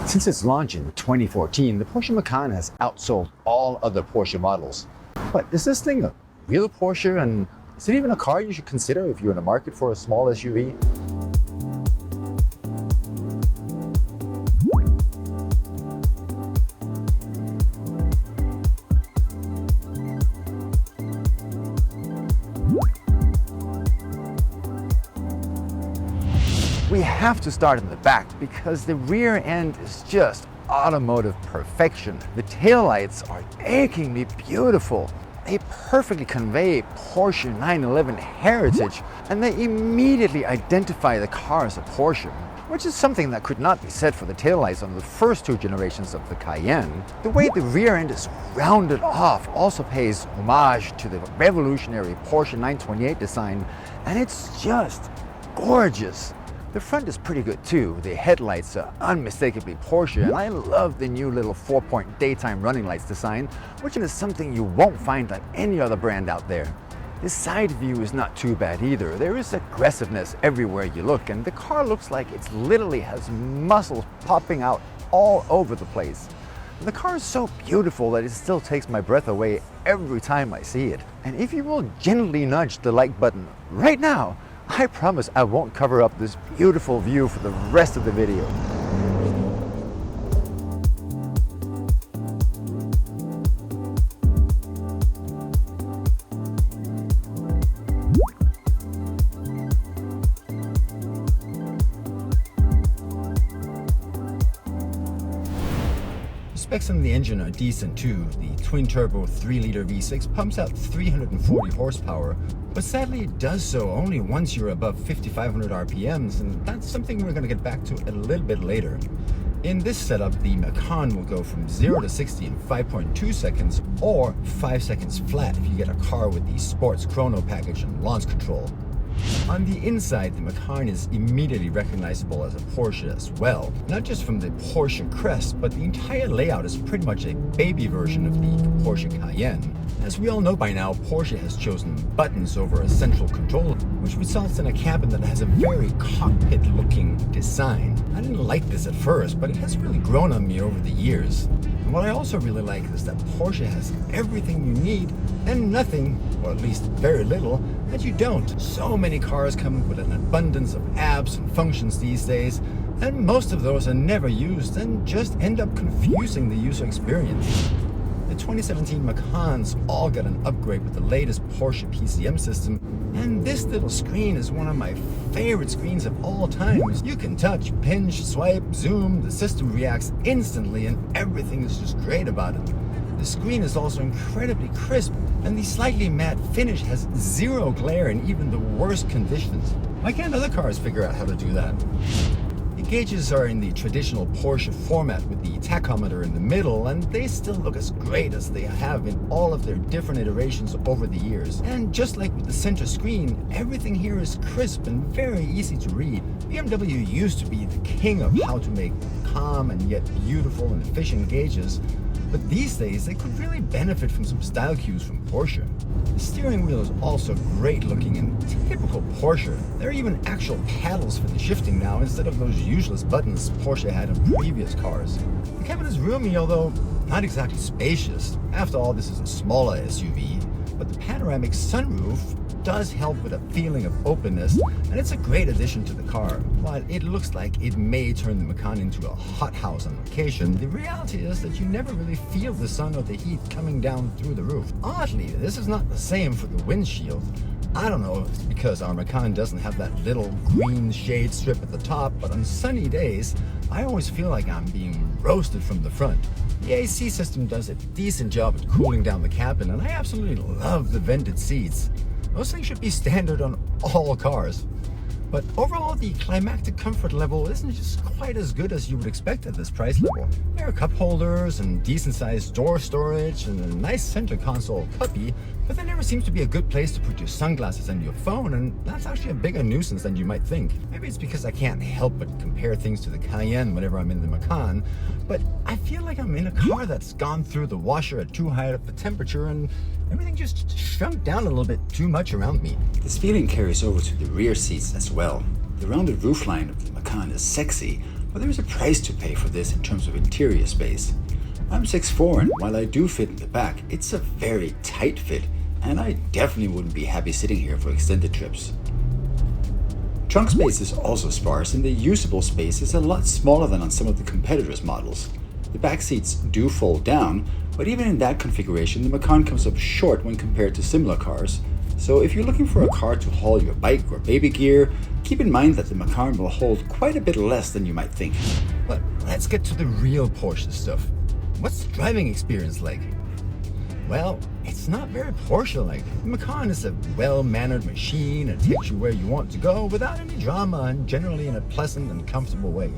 Since its launch in 2014, the Porsche Macan has outsold all other Porsche models. But is this thing a real Porsche, and is it even a car you should consider if you're in the market for a small SUV? We have to start in the back because the rear end is just automotive perfection. The taillights are achingly beautiful. They perfectly convey Porsche 911 heritage, and they immediately identify the car as a Porsche, which is something that could not be said for the taillights on the first two generations of the Cayenne. The way the rear end is rounded off also pays homage to the revolutionary Porsche 928 design, and it's just gorgeous. The front is pretty good too. The headlights are unmistakably Porsche, and I love the new little 4-point daytime running lights design, which is something you won't find on any other brand out there. The side view is not too bad either. There is aggressiveness everywhere you look, and the car looks like it literally has muscles popping out all over the place. The car is so beautiful that it still takes my breath away every time I see it. And if you will gently nudge the like button right now, I promise I won't cover up this beautiful view for the rest of the video. Specs on the engine are decent too. The twin-turbo 3-liter V6 pumps out 340 horsepower, but sadly it does so only once you're above 5,500 RPMs, and that's something we're going to get back to a little bit later. In this setup, the Macan will go from 0 to 60 in 5.2 seconds, or 5 seconds flat if you get a car with the Sports Chrono package and launch control. On the inside, the Macan is immediately recognizable as a Porsche as well. Not just from the Porsche crest, but the entire layout is pretty much a baby version of the Porsche Cayenne. As we all know by now, Porsche has chosen buttons over a central control, which results in a cabin that has a very cockpit-looking design. I didn't like this at first, but it has really grown on me over the years. And what I also really like is that Porsche has everything you need and nothing, or at least very little, that you don't. So many cars come with an abundance of apps and functions these days, and most of those are never used and just end up confusing the user experience. The 2017 Macans all got an upgrade with the latest Porsche PCM system, and this little screen is one of my favorite screens of all times. You can touch, pinch, swipe, zoom, the system reacts instantly, and everything is just great about it. The screen is also incredibly crisp, and the slightly matte finish has zero glare in even the worst conditions. Why can't other cars figure out how to do that? The gauges are in the traditional Porsche format with the tachometer in the middle, and they still look as great as they have in all of their different iterations over the years. And just like with the center screen, everything here is crisp and very easy to read. BMW used to be the king of how to make calm and yet beautiful and efficient gauges, but these days they could really benefit from some style cues from Porsche. The steering wheel is also great looking and typical Porsche. There are even actual paddles for the shifting now instead of those useless buttons Porsche had in previous cars. The cabin is roomy, although not exactly spacious. After all, this is a smaller SUV, but the panoramic sunroof does help with a feeling of openness, and it's a great addition to the car. While it looks like it may turn the Macan into a hothouse on location, the reality is that you never really feel the sun or the heat coming down through the roof. Oddly, this is not the same for the windshield. I don't know if it's because our Macan doesn't have that little green shade strip at the top, but on sunny days, I always feel like I'm being roasted from the front. The AC system does a decent job at cooling down the cabin, and I absolutely love the vented seats. Those things should be standard on all cars. But overall, the climactic comfort level isn't just quite as good as you would expect at this price level. There are cup holders and decent-sized door storage and a nice center console puppy, but there never seems to be a good place to put your sunglasses and your phone, and that's actually a bigger nuisance than you might think. Maybe it's because I can't help but compare things to the Cayenne whenever I'm in the Macan, but I feel like I'm in a car that's gone through the washer at too high of a temperature and everything just shrunk down a little bit too much around me. This feeling carries over to the rear seats as well. The rounded roofline of the Macan is sexy, But there is a price to pay for this in terms of interior space. I'm 6'4", and while I do fit in the back, it's a very tight fit, and I definitely wouldn't be happy sitting here for extended trips. Trunk space is also sparse, and the usable space is a lot smaller than on some of the competitors' models. The back seats do fold down, but even in that configuration, the Macan comes up short when compared to similar cars. So if you're looking for a car to haul your bike or baby gear, keep in mind that the Macan will hold quite a bit less than you might think. But let's get to the real Porsche stuff. What's the driving experience like? Well, it's not very Porsche-like. The Macan is a well-mannered machine. It takes you where you want to go without any drama and generally in a pleasant and comfortable way.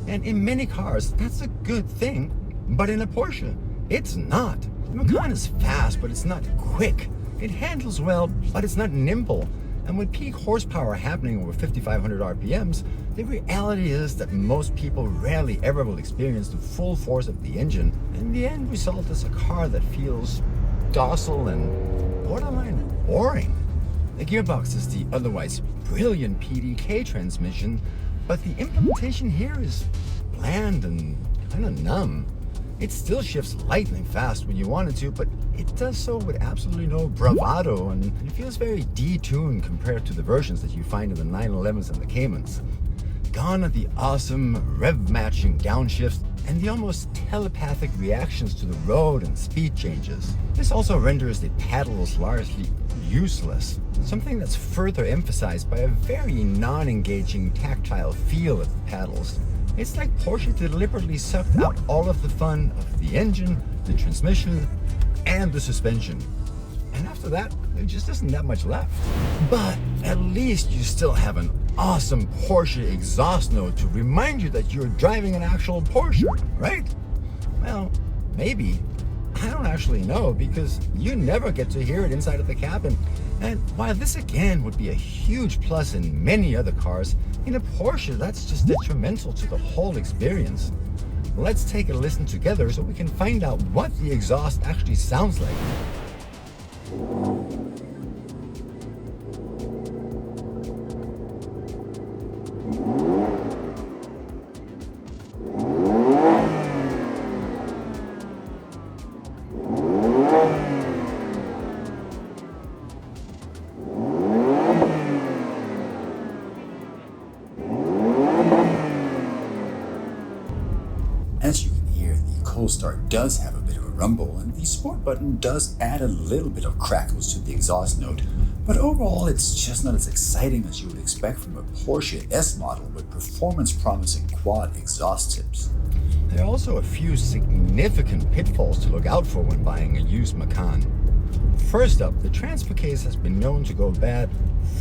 And in many cars, that's a good thing, but in a Porsche, it's not. The Macan is fast, but it's not quick. It handles well, but it's not nimble. And with peak horsepower happening over 5,500 RPMs, the reality is that most people rarely ever will experience the full force of the engine, and the end result is a car that feels docile and borderline boring. The gearbox is the otherwise brilliant PDK transmission, but the implementation here is bland and kind of numb. It still shifts lightning fast when you want it to, but it does so with absolutely no bravado, and it feels very detuned compared to the versions that you find in the 911s and the Caymans. Gone are the awesome rev-matching downshifts and the almost telepathic reactions to the road and speed changes. This also renders the paddles largely useless, something that's further emphasized by a very non-engaging tactile feel of the paddles. It's like Porsche deliberately sucked out all of the fun of the engine, the transmission, and the suspension. And after that, there just isn't that much left. But at least you still have an awesome Porsche exhaust note to remind you that you're driving an actual Porsche, right? Well, maybe. I don't actually know, because you never get to hear it inside of the cabin. And while this again would be a huge plus in many other cars, in a Porsche that's just detrimental to the whole experience. Let's take a listen together so we can find out what the exhaust actually sounds like. As you can hear, the cold start does have a bit of a rumble, and the sport button does add a little bit of crackles to the exhaust note, but overall it's just not as exciting as you would expect from a Porsche S model with performance-promising quad exhaust tips. There are also a few significant pitfalls to look out for when buying a used Macan. First up, the transfer case has been known to go bad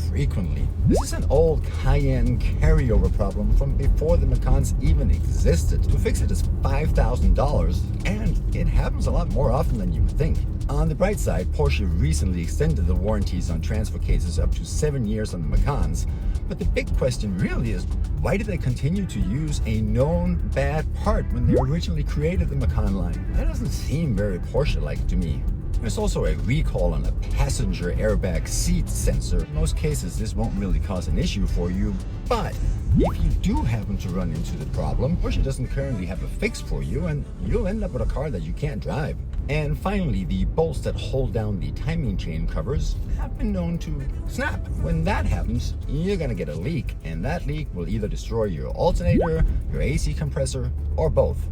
frequently. This is an old Cayenne carryover problem from before the Macans even existed. To fix it is $5,000, and it happens a lot more often than you would think. On the bright side, Porsche recently extended the warranties on transfer cases up to 7 years on the Macans, but the big question really is, why did they continue to use a known bad part when they originally created the Macan line? That doesn't seem very Porsche-like to me. There's also a recall on a passenger airbag seat sensor. In most cases, this won't really cause an issue for you, but if you do happen to run into the problem, Porsche doesn't currently have a fix for you, and you'll end up with a car that you can't drive. And finally, the bolts that hold down the timing chain covers have been known to snap. When that happens, you're gonna get a leak, and that leak will either destroy your alternator, your AC compressor, or both.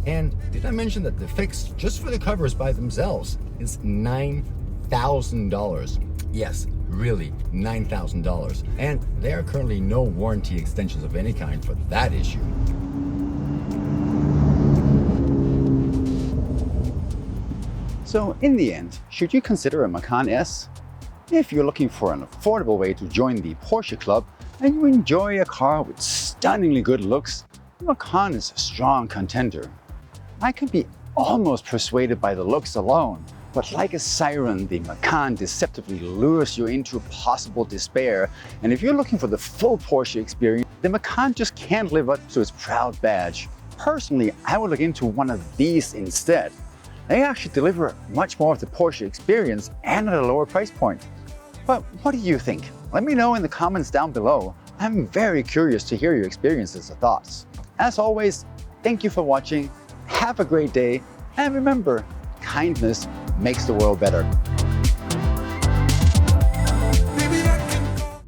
And did I mention that the fix just for the covers by themselves is $9,000? Yes, really, $9,000. And there are currently no warranty extensions of any kind for that issue. So in the end, should you consider a Macan S? If you're looking for an affordable way to join the Porsche club and you enjoy a car with stunningly good looks, the Macan is a strong contender. I can be almost persuaded by the looks alone, but like a siren, the Macan deceptively lures you into possible despair, and if you're looking for the full Porsche experience, the Macan just can't live up to its proud badge. Personally, I would look into one of these instead. They actually deliver much more of the Porsche experience and at a lower price point. But what do you think? Let me know in the comments down below. I'm very curious to hear your experiences and thoughts. As always, thank you for watching, have a great day, and remember, kindness makes the world better.